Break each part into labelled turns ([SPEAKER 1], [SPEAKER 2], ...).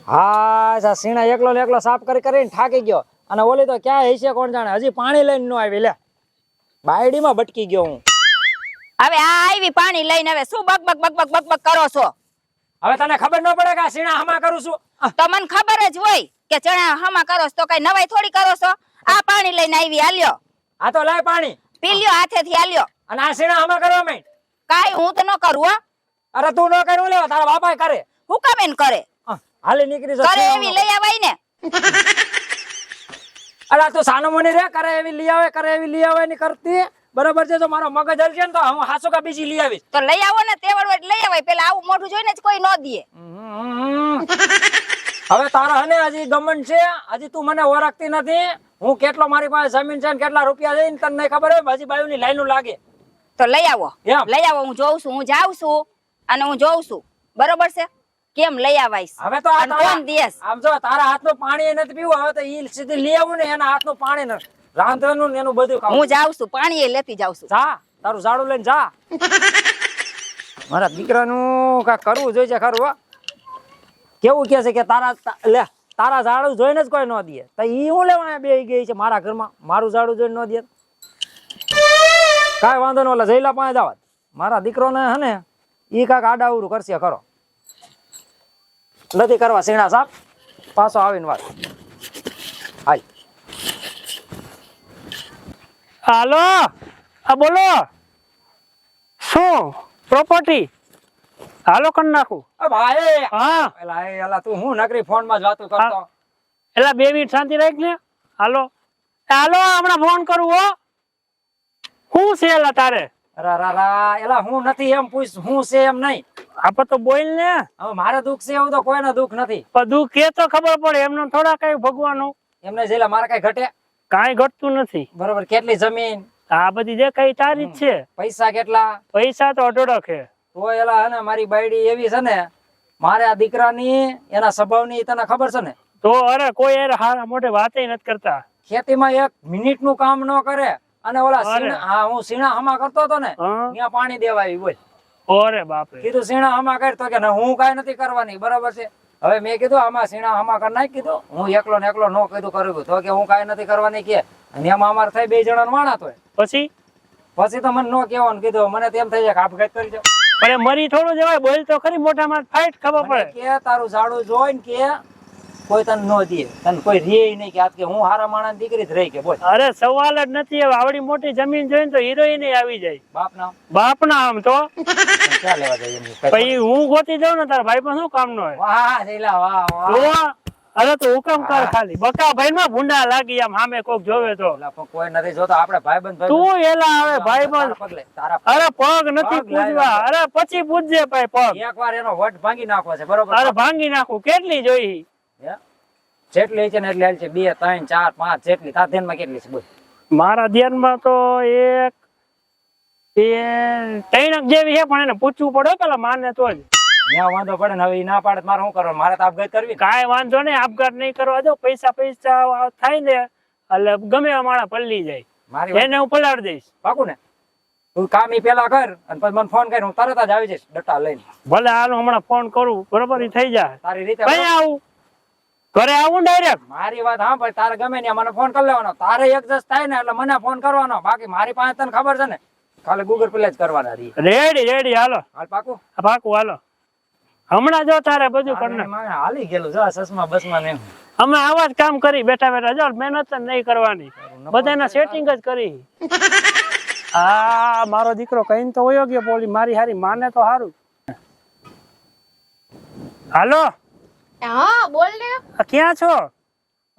[SPEAKER 1] હા સા સીણા એકલો ને એકલો સાફ કરીને થાકી ગયો અને ઓલી તો ક્યાં હશે કોણ જાણે હજી પાણી લઈને નો આવી લે બાયડીમાં ભટકી ગયો હું
[SPEAKER 2] હવે આ આવી પાણી લઈને હવે શું buck buck buck buck buck buck કરો છો?
[SPEAKER 1] હવે તને ખબર ન પડે કે આ સીણા હમા કરું છું
[SPEAKER 2] તો મને ખબર જ હોય કે ચણા હમા કરો છો તો કઈ નવાઈ થોડી કરો છો. આ પાણી લઈને આવી હાલ્યો
[SPEAKER 1] આ તો લાય પાણી
[SPEAKER 2] પી લ્યો હાથેથી હાલ્યો.
[SPEAKER 1] અને આ સીણા હમા કરવા માંડ.
[SPEAKER 2] કાઈ હું તો ન કરું હો.
[SPEAKER 1] અરે તું ન કરું લેવા તારા બાપા કરે
[SPEAKER 2] હું કામ એન કરે
[SPEAKER 1] હાલે નીકળી
[SPEAKER 2] કરે એવી લઈ આવાય ને.
[SPEAKER 1] અરે તું સાનો મોની રે કરે એવી લઈ આવે ની કરતી બરાબર છે. તો મારો મગજ હલશે ને તો હું હાસુ કા બીજી લઈ આવીશ.
[SPEAKER 2] તો લઈ આવો ને તેવડ હોય લઈ આવાય. પેલા આવું મોઢું જોઈને જ કોઈ ન દે.
[SPEAKER 1] હવે તારા હને હજી ગમન છે હજી તું મને ઓળખતી નથી. હું કેટલો મારી પાસે જમીન છે ને કેટલા રૂપિયા છે ને તને નહીં ખબર હોય. હજી બાયુ ની લાઈનો લાગે
[SPEAKER 2] તો લઈ આવો લઈ આવો. હું જોઉં છું હું જાઉં છું અને હું જોઉં છું બરોબર છે કેમ લઈ આવાઈશ.
[SPEAKER 1] હવે તો આ
[SPEAKER 2] કોણ દેસ
[SPEAKER 1] આમ જો તારા હાથનું પાણી નથી પીવું. હવે તો ઈ સીધી લઈ આવું ને એના હાથનું પાણી ન રાંધવાનું ને એનું બધું ખાવું.
[SPEAKER 2] હું જાઉં છું પાણી એ લેતી જાઉં છું.
[SPEAKER 1] જા તારું ઝાડુ લઈને જા. મારા દીકરાનું કાંઈક કરવું જોઈએ છે ખરું. કેવું કે છે કે તારા ઝાડુ જોઈને જ કોઈ ન દે તો ઈ હું લેવા બે ગઈ છે મારા ઘરમાં. મારું ઝાડુ જોઈને ન દે કાંઈ વાંધો ન. ઓલા જઈલા પાસે જવા મારા દીકરોને હે ને ઈ કાંઈક આડાવડું કરશે ખરો. નથી કરવા સીણા સાપ પાછો આવીને વાત. હાય
[SPEAKER 3] હાલો હા બોલો શું પ્રોપર્ટી હાલો કરી નાખું.
[SPEAKER 1] ભાઈ
[SPEAKER 3] હા
[SPEAKER 1] એલા તું હું નકરી ફોન માં જ વાતો કરતો.
[SPEAKER 3] એલા 2 મિનિટ શાંતિ રાખ ને. હાલો હાલો હમણાં ફોન કરું હો. શું છે એલા તારે?
[SPEAKER 1] એલા હું નથી એમ પૂછ હું છે એમ નહીં.
[SPEAKER 3] આપડે તો બોલ ને.
[SPEAKER 1] હવે મારે દુઃખ છે એવું તો કોઈને દુઃખ નથી.
[SPEAKER 3] પણ દુઃખ કે તો ખબર પડે એમને થોડા કઈ ભગવાનું
[SPEAKER 1] એમને જેલા મારે કઈ ઘટે
[SPEAKER 3] કાંઈ ઘટતું નથી.
[SPEAKER 1] બરોબર. કેટલી જમીન
[SPEAKER 3] આ બધી જે કઈ તારી જ છે.
[SPEAKER 1] પૈસા કેટલા?
[SPEAKER 3] પૈસા તો અઢળક છે.
[SPEAKER 1] તો એલા હે ને મારી બાયડી એવી છે ને મારે આ દીકરાની એના સ્વભાવની તને ખબર છે ને.
[SPEAKER 3] તો અરે કોઈ યાર હારા મોટે વાતે નથી કરતા.
[SPEAKER 1] ખેતીમાં 1 મિનિટ નું કામ ન કરે અને ઓલા હું સીણા હમા કરતો હતો ને ત્યાં પાણી દેવા આવી બોલ.
[SPEAKER 3] ઓરે બાપરે.
[SPEAKER 1] કીધું સીણા હમા કર તો કે હું કાંઈ નથી કરવાની. બરોબર છે. હવે મેં કીધું આમાં સીણા હમા કર નાખ કીધું. હું એકલો ને એકલો નો કીધું કર્યું તો કે હું કાંઈ નથી કરવાની કે અને એમાં અમારે થઈ 2 જણા વાણા તો પછી તો મને નો કહેવાનું કીધું. મને તેમ થઈ જાય કે આપઘાત કરી દો.
[SPEAKER 3] અરે મરી થોડું જવાય બોલ તો ખરી મોટા માં ફાઈટ ખબર પડે
[SPEAKER 1] કે તારું ઝાડુ જોઈને કે કોઈ તને નો દે તને કોઈ રે નહીં કે આ કે હું હારા માણસ દીકરી જ રહી કે બોલ.
[SPEAKER 3] અરે સવાલ જ નથી. હવે આવડી મોટી જમીન જોઈને તો હિરોઈન આવી જાય. બાપ ના આમ તો
[SPEAKER 1] ક્યાં લેવા જાય
[SPEAKER 3] પછી હું ગોતી જાઉં ને તારા ભાઈ પણ શું કામ નો હોય.
[SPEAKER 1] વાહ જઈલા વાહ.
[SPEAKER 3] અરે તો હુકમ કર ખાલી. બકા ભાઈ માં ભૂંડા લાગી આમ સામે કોક જોવે તો.
[SPEAKER 1] કોઈ નથી જોતો આપણે ભાઈબંધ
[SPEAKER 3] તું એલા આવે ભાઈબંધ. અરે પગ નથી પૂજવા. અરે પછી પૂજજે ભાઈ પગ.
[SPEAKER 1] એકવાર એનો વટ ભાંગી નાખવો છે બરોબર.
[SPEAKER 3] અરે ભાંગી નાખું. કેટલી જોઈ?
[SPEAKER 1] જેટલી છે ને એટલે હાલ છે 2 3 4 5 જેટલી તાર ધ્યાનમાં કેટલી છે બોલ.
[SPEAKER 3] મારા ધ્યાનમાં તો 1 2 3 જેવી છે પણ એને પૂછવું પડે પેલા માને તો જ.
[SPEAKER 1] ત્યાં વાંધો પડે ને. હવે ના પાડે મારે શું કરવાનું? મારે તો આપઘાત કરવી.
[SPEAKER 3] કાંઈ વાંધો નહીં. આપઘાત નહીં કરવા દો. પૈસા થાય ને એટલે ગમે માણા પલ્લી જાય એને હું પલાડ દઈશ.
[SPEAKER 1] પાકું ને? તું કામ ઈ પેલા કર અને પછી મને ફોન કરી હું તરત જ આવી જઈશ ડટ્ટા લઈને.
[SPEAKER 3] ભલે હાલો હમણાં ફોન કરું બરોબર થઈ જાય.
[SPEAKER 1] તારી રીતે
[SPEAKER 3] કઈ આવું ઘરે આવું ડાયરેક્ટ.
[SPEAKER 1] મારી વાત હા ભાઈ તારે ગમે ને મને ફોન કરી લેવાનો. તારે એડજસ્ટ થાય ને એટલે મને ફોન કરવાનો. બાકી મારી પાસે તને ખબર છે ને ખાલી ગૂગલ પે જ કરવાના.
[SPEAKER 3] રેડી હાલો.
[SPEAKER 1] હાલ પાકું
[SPEAKER 3] હાલો હમણાં જો તારે બધું કરી
[SPEAKER 1] હાલી ગયેલું જો સસમા બસમાં ને.
[SPEAKER 3] અમે આવા જ કામ કરી બેઠા જો મહેનત નહીં કરવાની. બધાના સેટિંગ જ કરી. મારો દીકરો કહીને તો વયો ગયો બોલી મારી હારી માને તો સારું. હાલો
[SPEAKER 4] હા બોલ ને.
[SPEAKER 3] ક્યાં છો?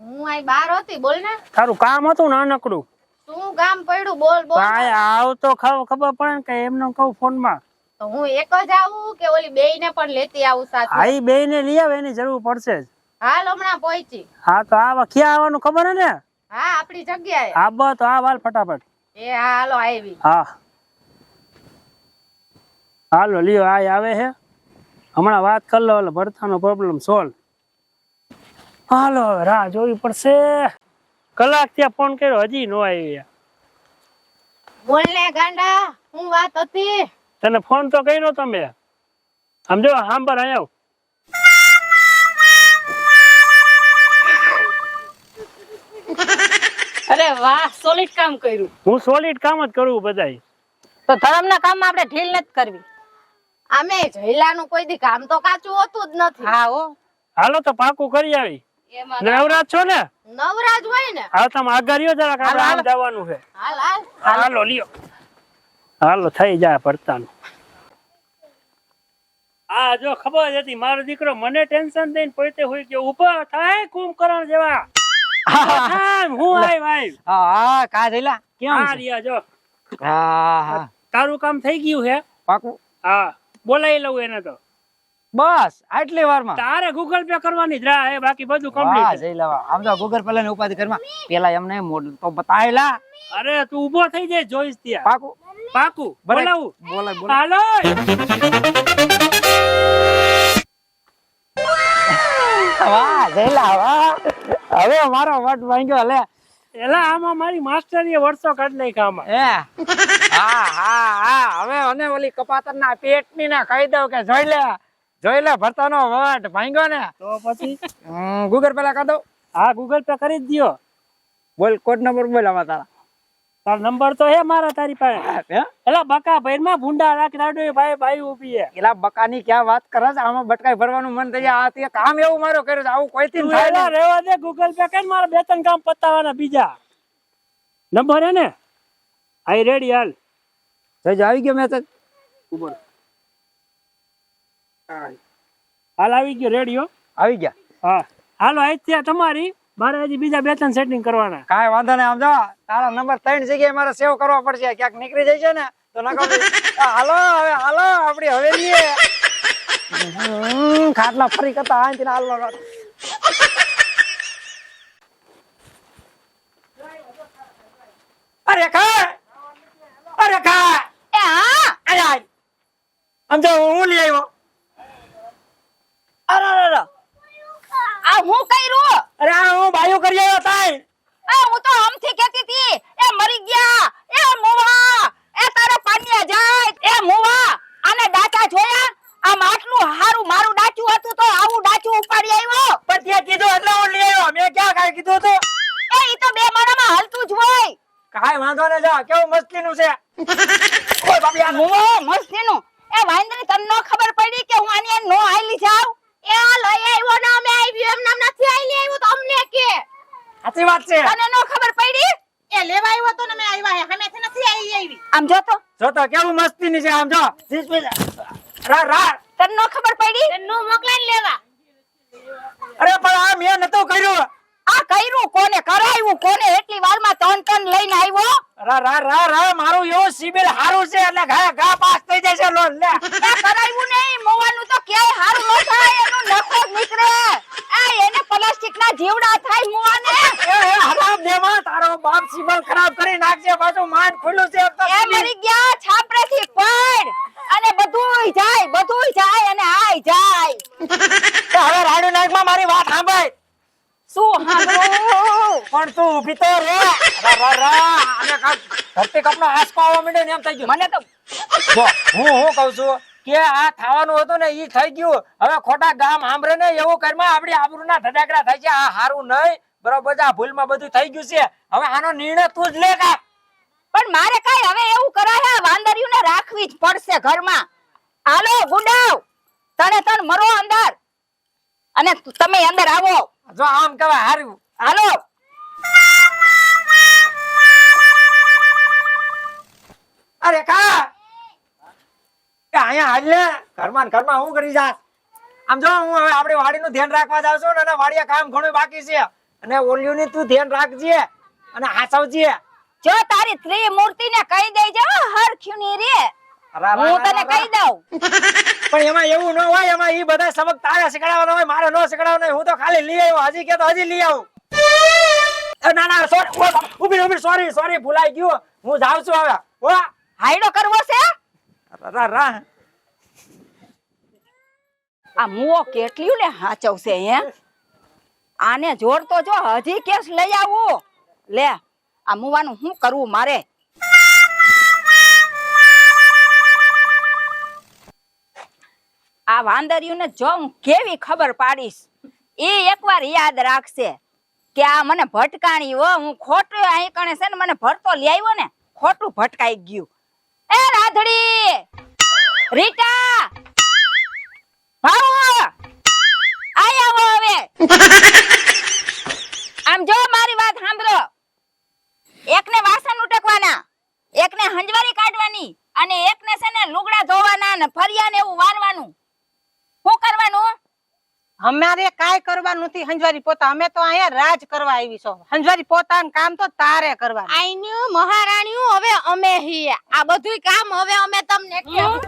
[SPEAKER 4] હું અહીં બહાર હતી. બોલ ને.
[SPEAKER 3] તારું કામ હતું નાનકડું.
[SPEAKER 4] શું કામ પડ્યું? બોલ બોલ.
[SPEAKER 3] કાંઈ આવ તો ખબર પડે ને કે એમને કહું ફોન માં.
[SPEAKER 4] તો હું એક જ આવું કે ઓલી બેયને પણ લેતી આવું સાથે?
[SPEAKER 3] હા ઈ બેયને લઈ આવે એની જરૂર પડશે જ.
[SPEAKER 4] હાલ હમણાં પહોંચી.
[SPEAKER 3] હા તો આવા ક્યાં આવવાનું ખબર હે ને?
[SPEAKER 4] હા આપણી જગ્યાએ.
[SPEAKER 3] હા બસ આ વાલ ફટાફટ.
[SPEAKER 4] એ હા હાલો આવી.
[SPEAKER 3] હા હાલો લ્યો આ આવે છે હમણાં વાત કરી લો એટલે ભરતાનો પ્રોબ્લેમ સોલ્વ. હાલો રાહ જોવી પડશે. કલાક ત્યાં ફોન કર્યો હજી નો આવી.
[SPEAKER 4] બોલ ને ગાંડા હું વાત હતી?
[SPEAKER 3] તને ફોન તો કર્યો તમે સમજો સાંભળ અહીંયા
[SPEAKER 4] અરે વાહ સોલિડ કામ કર્યું.
[SPEAKER 3] હું સોલિડ કામ જ કરું બધાય.
[SPEAKER 4] તો ધર્મના કામમાં આપણે ઢીલ નથી કરવી. આમે જઈલાનું કોઈ દી કામ તો કાચું હોતું જ નથી. હા હો.
[SPEAKER 3] હાલો તો પાકું કરી આવી.
[SPEAKER 4] એમાં
[SPEAKER 3] નવરાજ છો ને?
[SPEAKER 4] નવરાજ હોય ને.
[SPEAKER 3] હા તમે આગળ રહ્યો જરાક આપણે આમ જવાનું છે.
[SPEAKER 4] હાલ હાલ.
[SPEAKER 3] હાલો લ્યો. હાલો થઈ જાય ભરતાનું. આ જો ખબર હતી મારો દીકરો મને ટેન્શન દઈને પોતે હોય કે ઉભા થાય કુંભકરણ જેવા. હું આય ભાઈ.
[SPEAKER 1] હા કા જઈલા કેમ
[SPEAKER 3] હા
[SPEAKER 1] છે?
[SPEAKER 3] રિયા જો
[SPEAKER 1] હા હા
[SPEAKER 3] તારું કામ થઈ ગયું છે.
[SPEAKER 1] પાકું.
[SPEAKER 3] હા બોલાવી લઉં એને તો.
[SPEAKER 1] બસ આટલી વારમાં.
[SPEAKER 3] તારે ગૂગલ પે કરવાની જ રાહ હે બાકી બધું
[SPEAKER 1] વાહ
[SPEAKER 3] કમ્પ્લીટ.
[SPEAKER 1] જઈ લેવા. આમ તો ગૂગલ પે ની ઉપાધિ કરમાં પેલા એમને મોડલ તો બતાવેલા.
[SPEAKER 3] અરે તું ઊભો થઈ જાય જોઈશ ત્યાં.
[SPEAKER 1] પાકું.
[SPEAKER 3] પાકું
[SPEAKER 1] બરાબર.
[SPEAKER 3] બોલાવું.
[SPEAKER 1] બોલાય બોલાય.
[SPEAKER 3] હાલો
[SPEAKER 1] વાહ જઈલા વાહ. હવે મારો વટ ભાંગ્યો લે.
[SPEAKER 3] એલા આમાં મારી માસ્ટરીએ વર્ષો કાઢી નાખ્યા આમાં.
[SPEAKER 1] હા હા હા હવે અને ઓલી કપાતર ના પેટની ના કહી દઉં કે જોઈ લે ભરતાનો વટ ભાંગ્યો ને.
[SPEAKER 3] તો પછી
[SPEAKER 1] ગૂગલ પેલા કરી દઉં.
[SPEAKER 3] હા ગૂગલ પે કરી જ દ્યો.
[SPEAKER 1] બોલ કોડ નંબર બોલ આમાં તારા.
[SPEAKER 3] તારો નંબર તો હે મારા તારી પાસે.
[SPEAKER 1] હે?
[SPEAKER 3] એલા બકા ભૈર માં ભૂંડા રાખ રાડો ભાઈ ભાઈ ઊભી હે.
[SPEAKER 1] એલા બકાની ક્યાં વાત કરે છે? આમાં બટકાઈ ભરવાનું મન થઈ જાય. આ તે કામ એવું મારું કર્યું છે આવું કોઈ થી
[SPEAKER 3] તું
[SPEAKER 1] થાય
[SPEAKER 3] એલા
[SPEAKER 1] નહીં.
[SPEAKER 3] રેવા દે ગૂગલ પે કરી મારા બે ત્રણ કામ પતાવવાના બીજા. નંબર હે ને? આઈ રેડી હાલ.
[SPEAKER 1] જજ આવી ગયો મેસેજ.
[SPEAKER 3] ઉપર હાલ આવી ગયો રેડી હો.
[SPEAKER 1] આવી ગયા.
[SPEAKER 3] હા હાલો આજ ત્યાં તમારી મારે હજી બીજા બે ત્રણ સેટિંગ કરવાના.
[SPEAKER 1] કાંઈ વાંધો નહીં. આમ જો તારા નંબર 3 જગ્યાએ મારે સેવ કરવા પડશે. ક્યાંક નીકળી જાય છે ને તો નકર હાલો હવે હાલો આપડી હવેલી ખાટલા ફરી કરતા આંથી ને હાલો. અરે ખા
[SPEAKER 2] એ હા
[SPEAKER 1] અરે આય. આમ જો હું લઈ આવ્યો.
[SPEAKER 2] અરે આ હું કર્યું?
[SPEAKER 1] અરે આ હું બાયો કરી આવ્યો તાય.
[SPEAKER 2] એ હું તો આમથી કહેતી હતી એ મરી ગયા. એ મુવા એ તારા પાનિયા જાય. એ મુવા આને ડાચા જોયા? આમ આટલું હારું મારું ડાચું હતું તો આવું ડાચું ઉપાડી આવ્યો.
[SPEAKER 1] પણ તે કીધું એટલે હું લઈ આવ્યો. મેં ક્યાં કાંઈ કીધું હતું?
[SPEAKER 2] એ ઈ તો બે મારામાં હલતું જ હોય.
[SPEAKER 1] કાંઈ વાંધો ને જા કેવું મસ્તીનું છે. ઓય બાપી આ
[SPEAKER 2] મુવા મસ્તીનું. એ વાંદરી તને નો ખબર પડી કે હું આની નો આઈલી જાવ? એ આ લઈ આવ્યો ને અમે આવ્યો એમ નામ નથી આઈલી આવ્યો તો અમને કે
[SPEAKER 1] સાચી વાત છે.
[SPEAKER 2] તને નો ખબર પડી?
[SPEAKER 4] એ લેવા આવ્યો તો ને મેં આવ્યા હે હમેથી નથી આવી.
[SPEAKER 2] આમ જો તો
[SPEAKER 1] જો તો કેવું મસ્તીની છે. આમ જો રા રા.
[SPEAKER 2] તને નો ખબર પડી?
[SPEAKER 4] નો મોકલાઈને લેવા.
[SPEAKER 1] અરે પણ આ મેં નતું કર્યું.
[SPEAKER 2] આ કર્યું કોને? કરાવ્યું કોને? એટલી વારમાં તન લઈને આવ્યો.
[SPEAKER 1] રા રા રા રા મારું એવું સિબિલ હારું છે એટલે ઘા ઘા પાસ થઈ જશે લોન લે.
[SPEAKER 2] એ કરાવ્યું નહીં. મોવાનું તો ક્યાંય હારું ન થાય. એનું નખો જ નીકળે. એને પ્લાસ્ટિકના જીવડા થાય મોવાને.
[SPEAKER 1] એ હરામ દેવા તારો બાપ સિબિલ ખરાબ કરી નાખશે. પાછું માન ખુલ્લું છે
[SPEAKER 2] એ મરી ગયા છાપરેથી પડ અને બધુંય જાય અને આય જાય.
[SPEAKER 1] હવે રાડુ નાગમાં મારી વાત સાંભળ.
[SPEAKER 2] શું સાંભળું?
[SPEAKER 1] પણ તું ઊભી તો રે. રા રા રા અને ધરતી કપનો આસકો આવવા માંડ્યો ને એમ થઈ ગયું.
[SPEAKER 2] મને તો
[SPEAKER 1] જો હું કહું છું કે આ થવાનું હતું ને ઈ થઈ ગયું. હવે ખોટા ગામ સાંભળે ને એવું કરમાં આપડી આબરૂના ધડાકડા થાય છે. આ હારું નહીં બરોબર. આ ભૂલમાં બધું થઈ ગયું છે. હવે આનો નિર્ણય તું જ લે કા.
[SPEAKER 2] પણ મારે કઈ હવે એવું કરાય વાંદરિયુંને રાખવી જ પડશે ઘરમાં. હાલો ગુંડાવ તને મરો અંદર અને તમે અંદર આવો.
[SPEAKER 1] જો આમ કહેવાય હારું.
[SPEAKER 2] હાલો
[SPEAKER 1] અરે કા કે અહીંયા હાલ ને ઘરમાં હું કરી જાસ. આમ જો હું હવે આપણી વાડીનું ધ્યાન રાખવા જાઉં છું ને અને વાડીયા કામ ઘણું બાકી છે અને ઓલિયુંની તું ધ્યાન રાખજે અને હાચવજે.
[SPEAKER 2] જો તારી ત્રિમૂર્તિને કહી દેજો હરખ્યુની રે. હું તને કહી દઉં.
[SPEAKER 1] પણ એમાં એવું ન હોય. એમાં ઈ બધા સબક તારે શીખડાવવાનો હોય મારે ન શીખડાવવાનો હોય. હું તો ખાલી લઈ આવ્યો. હજી કે તો હજી લઈ આવું. ના ના સોરી ઉભી સોરી ભૂલાઈ ગયું. હું જાઉં છું હવે. હો
[SPEAKER 2] હાયડો કરવો છે?
[SPEAKER 1] રા રા
[SPEAKER 2] આ મુઓ કેટલું ને હાચવશે હે? આને જોડતો જો હજી કેસ લઈ આવું. લે આ મુવાનું શું કરવું મારે? આ વાંદરિયુંને જો હું કેવી ખબર પાડીશ એ એકવાર યાદ રાખશે કે આ મને ભટકાણી હો, હું ખોટું અહીં કણે છે ને મને ભરતો લઈ આવ્યો ને ખોટું ભટકાઈ ગયું. એ રાધડી, રીટા, ભાવો આયા હો હવે. આમ જો મારી વાત સાંભળો, એકને વાસણ ઉટકવાના, એકને હંજવારી કાઢવાની અને એકને છે ને લુગડા ધોવાના ને ફરિયા ને એવું વારવાનું. શું કરવાનું?
[SPEAKER 5] અમારે કાઈ કરવાનું નથી હંજવારી પોતા. અમે તો અહીંયા રાજ કરવા આવી છો. હંજવારી પોતાનું કામ તો તારે કરવાનું.
[SPEAKER 4] આઈન્યું મહારાણીયું હવે અમે હી. આ બધુંય કામ હવે અમે તમને કેવું.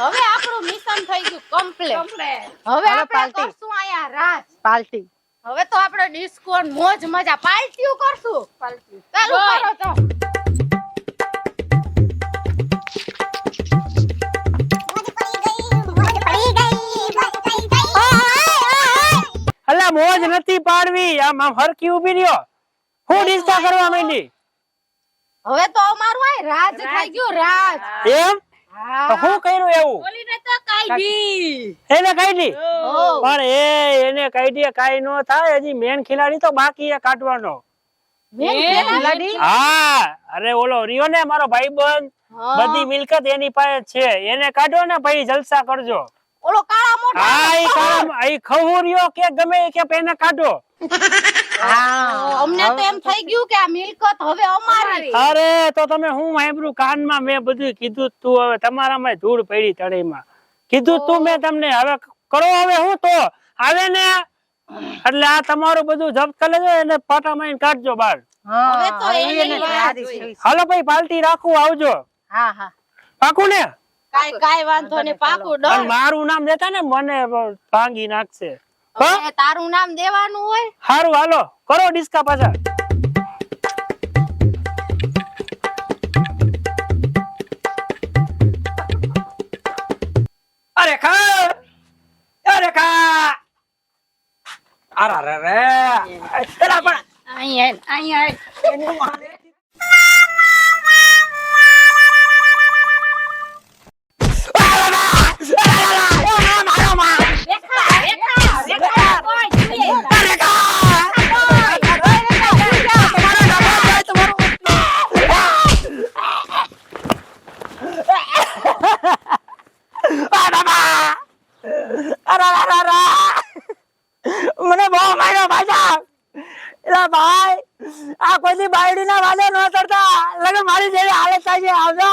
[SPEAKER 4] હવે આપણું મિશન થઈ ગયું કમ્પ્લીટ. હવે આપણે
[SPEAKER 5] પાર્ટી.
[SPEAKER 4] કરશું અહીંયા રાજ.
[SPEAKER 5] પાર્ટી.
[SPEAKER 4] હવે તો આપણે ડિસ્કો મોજ મજા પાર્ટીઓ કરશું. ચાલુ કરો તો.
[SPEAKER 3] અલા મોજ નથી પાડવી, આમ હરકી ઊભી રહ્યો. હું ડિસ્કા કરવા માંડી
[SPEAKER 4] હવે તો અમારું આ રાજ થઈ ગયું રાજ.
[SPEAKER 3] એમ તો હું કર્યું એવું?
[SPEAKER 4] બોલીને તો કાઢી.
[SPEAKER 3] એને કાઢી પણ એને કાઢીએ કાઈ નો થાય. હજી મેન ખિલાડી તો બાકી એ કાઢવાનો. હા અરે ઓલો રહ્યો ને મારો ભાઈબંધ, બધી મિલકત એની પાસે છે, એને કાઢો ને ભાઈ જલસા કરજો.
[SPEAKER 4] ઓલો કાળા મોઢા.
[SPEAKER 3] હા ઈ કાળા ઈ ખહુરિયો કે ગમે ઈ કે એને કાઢો.
[SPEAKER 4] અમને તો એમ થઈ ગયું કે આ મિલકત હવે અમારી.
[SPEAKER 3] અરે તો તમે હું સાંભળ્યું કાનમાં, મેં બધું કીધું તું. હવે તમારામાં ધૂળ પડી તળેમાં કીધું તું મેં તમને. હવે કરો હવે હું તો આવે ને એટલે આ તમારું બધું જપ્ત કરી લેજો અને પાટા મારીને કાઢજો બહાર.
[SPEAKER 4] હવે તો એની વાત જોઈ.
[SPEAKER 3] હાલો ભાઈ પાર્ટી રાખું, આવજો.
[SPEAKER 5] હા હા
[SPEAKER 3] પાકું ને?
[SPEAKER 4] કાઈ વાંધો ને પાકું
[SPEAKER 3] અને
[SPEAKER 4] ડર.
[SPEAKER 3] મારું નામ દેતા ને મને ભાંગી નાખશે.
[SPEAKER 4] હવે તારું નામ દેવાનું હોય.
[SPEAKER 3] હારું હાલો કરો ડિસ્કા પાછા.
[SPEAKER 1] અરે ખા, અરે ખા, અરે રે રે, એલા પણ
[SPEAKER 2] અહીંયા
[SPEAKER 3] મને બહુ માર્યો પાછા. એલા ભાઈ આ કોઈ બાયડી ના વાદે ન કરતા, લગે મારી જેવી હાલત થાય છે. આવજો.